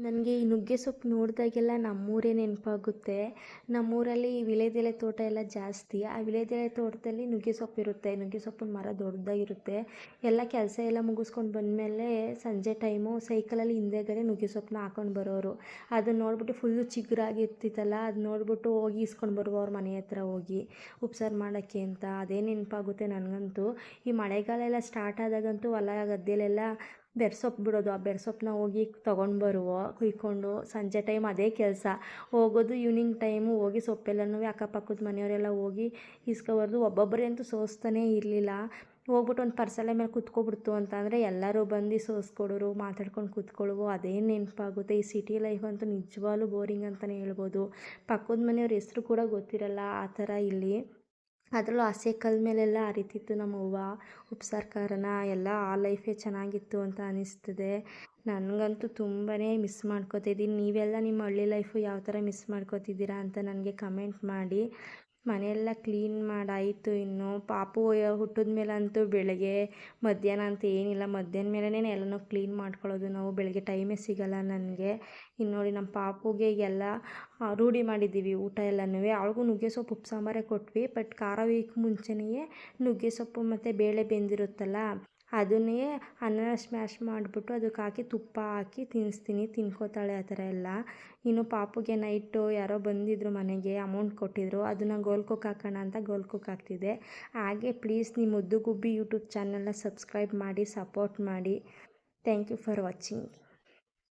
ನನಗೆ ಈ ನುಗ್ಗೆ ಸೊಪ್ಪು ನೋಡಿದಾಗೆಲ್ಲ ನಮ್ಮೂರೇ ನೆನಪಾಗುತ್ತೆ. ನಮ್ಮೂರಲ್ಲಿ ವೀಳ್ಯದೆಲೆ ತೋಟ ಎಲ್ಲ ಜಾಸ್ತಿ. ಆ ವೀಳ್ಯದೆಲೆ ತೋಟದಲ್ಲಿ ನುಗ್ಗೆ ಸೊಪ್ಪು ಇರುತ್ತೆ. ನುಗ್ಗೆ ಸೊಪ್ಪಿನ ಮರ ದೊಡ್ಡದಾಗಿರುತ್ತೆ. ಎಲ್ಲ ಕೆಲಸ ಎಲ್ಲ ಮುಗಿಸ್ಕೊಂಡು ಬಂದಮೇಲೆ ಸಂಜೆ ಟೈಮು ಸೈಕಲಲ್ಲಿ ಹಿಂದೆಗಡೆ ನುಗ್ಗೆ ಸೊಪ್ಪನ್ನ ಹಾಕೊಂಡು ಬರೋರು. ಅದನ್ನ ನೋಡ್ಬಿಟ್ಟು ಫುಲ್ಲು ಚಿಗುರಾಗಿರ್ತಿತ್ತಲ್ಲ, ಅದು ನೋಡ್ಬಿಟ್ಟು ಹೋಗಿ ಇಸ್ಕೊಂಡು ಬರುವವ್ರ ಅವ್ರ ಮನೆ ಹತ್ರ ಹೋಗಿ ಉಪ್ಸಾರು ಮಾಡೋಕ್ಕೆ ಅಂತ. ಅದೇ ನೆನಪಾಗುತ್ತೆ ನನಗಂತೂ. ಈ ಮಳೆಗಾಲ ಎಲ್ಲ ಸ್ಟಾರ್ಟ್ ಆದಾಗಂತೂ ಹೊಲ ಗದ್ದೆಲೆಲ್ಲ ಬೆರ್ಸೊಪ್ಪು ಬಿಡೋದು. ಆ ಬೆರ್ಸೊಪ್ಪನ್ನ ಹೋಗಿ ತೊಗೊಂಡು ಬರುವೋ ಕುಯ್ಕೊಂಡು. ಸಂಜೆ ಟೈಮ್ ಅದೇ ಕೆಲಸ. ಹೋಗೋದು ಈವ್ನಿಂಗ್ ಟೈಮು ಹೋಗಿ ಸೊಪ್ಪೆಲ್ಲನೂ ಅಕ್ಕಪಕ್ಕದ ಮನೆಯವರೆಲ್ಲ ಹೋಗಿ ಇಸ್ಕೊಬಾರ್ದು. ಒಬ್ಬೊಬ್ಬರೇ ಅಂತೂ ಸೋಸ್ತಾನೇ ಇರಲಿಲ್ಲ. ಹೋಗ್ಬಿಟ್ಟು ಒಂದು ಪರ್ಸಲೆ ಮೇಲೆ ಕುತ್ಕೊಬಿಡ್ತು ಅಂತಂದರೆ ಎಲ್ಲರೂ ಬಂದು ಸೋಸ್ಕೊಡೋರು, ಮಾತಾಡ್ಕೊಂಡು ಕೂತ್ಕೊಳ್ಳುವು. ಅದೇ ನೆನಪಾಗುತ್ತೆ. ಈ ಸಿಟಿ ಲೈಫ್ ಅಂತೂ ನಿಜವಾಗ್ಲೂ ಬೋರಿಂಗ್ ಅಂತಲೇ ಹೇಳ್ಬೋದು. ಪಕ್ಕದ ಮನೆಯವ್ರ ಹೆಸ್ರು ಕೂಡ ಗೊತ್ತಿರಲ್ಲ, ಆ ಥರ ಇಲ್ಲಿ. ಅದರಲ್ಲೂ ಹಸೆ ಕಲ್ಲು ಮೇಲೆಲ್ಲ ಅರಿತಿತ್ತು ನಮ್ಮವ್ವ ಉಪ್ಸಾರು ಖಾರನ. ಎಲ್ಲ ಆ ಲೈಫೇ ಚೆನ್ನಾಗಿತ್ತು ಅಂತ ಅನ್ನಿಸ್ತದೆ. ನನಗಂತೂ ತುಂಬಾ ಮಿಸ್ ಮಾಡ್ಕೋತಿದ್ದೀನಿ. ನೀವೆಲ್ಲ ನಿಮ್ಮ ಹಳ್ಳಿ ಲೈಫು ಯಾವ ಥರ ಮಿಸ್ ಮಾಡ್ಕೋತಿದ್ದೀರಾ ಅಂತ ನನಗೆ ಕಮೆಂಟ್ ಮಾಡಿ. ಮನೆಯೆಲ್ಲ ಕ್ಲೀನ್ ಮಾಡಾಯಿತು. ಇನ್ನು ಪಾಪು ಹುಟ್ಟಿದ ಮೇಲಂತೂ ಬೆಳಗ್ಗೆ ಮಧ್ಯಾಹ್ನ ಅಂತ ಏನಿಲ್ಲ, ಮಧ್ಯಾಹ್ನ ಮೇಲೇ ಎಲ್ಲನೂ ಕ್ಲೀನ್ ಮಾಡ್ಕೊಳ್ಳೋದು ನಾವು. ಬೆಳಗ್ಗೆ ಟೈಮೇ ಸಿಗೋಲ್ಲ ನನಗೆ. ಇನ್ನು ನೋಡಿ ನಮ್ಮ ಪಾಪುಗೆ ಎಲ್ಲ ರೂಢಿ ಮಾಡಿದ್ದೀವಿ ಊಟ ಎಲ್ಲನೂ. ಅವಳಿಗೂ ನುಗ್ಗೆ ಸೊಪ್ಪು ಉಪ್ಪು ಸಾಂಬಾರೇ ಕೊಟ್ವಿ. ಬಟ್ ಖಾರ ಹುಯ್ಯಕ್ಕೆ ಮುಂಚೆನೇ ನುಗ್ಗೆ ಸೊಪ್ಪು ಮತ್ತು ಬೇಳೆ ಬೆಂದಿರುತ್ತಲ್ಲ, ಅದನ್ನೇ ಅನ್ನನ ಸ್ಮ್ಯಾಶ್ ಮಾಡಿಬಿಟ್ಟು ಅದಕ್ಕೆ ಹಾಕಿ ತುಪ್ಪ ಹಾಕಿ ತಿನ್ನಿಸ್ತೀನಿ, ತಿನ್ಕೋತಾಳೆ ಆ ಥರ ಎಲ್ಲ. ಇನ್ನು ಪಾಪುಗೆ ನೈಟು ಯಾರೋ ಬಂದಿದ್ದರು ಮನೆಗೆ, ಅಮೌಂಟ್ ಕೊಟ್ಟಿದ್ದರು. ಅದನ್ನು ಗೋಲ್ ಕುಕ್ ಹಾಕೋಣ ಅಂತ ಗೋಲ್ ಕುಕ್ ಹಾಕ್ತಿದ್ದೆ. ಹಾಗೆ ಪ್ಲೀಸ್ ನಿಮ್ಮ ಮುದ್ದು ಗುಬ್ಬಿ ಯೂಟ್ಯೂಬ್ ಚಾನಲ್ನ ಸಬ್ಸ್ಕ್ರೈಬ್ ಮಾಡಿ, ಸಪೋರ್ಟ್ ಮಾಡಿ. Thank you for watching.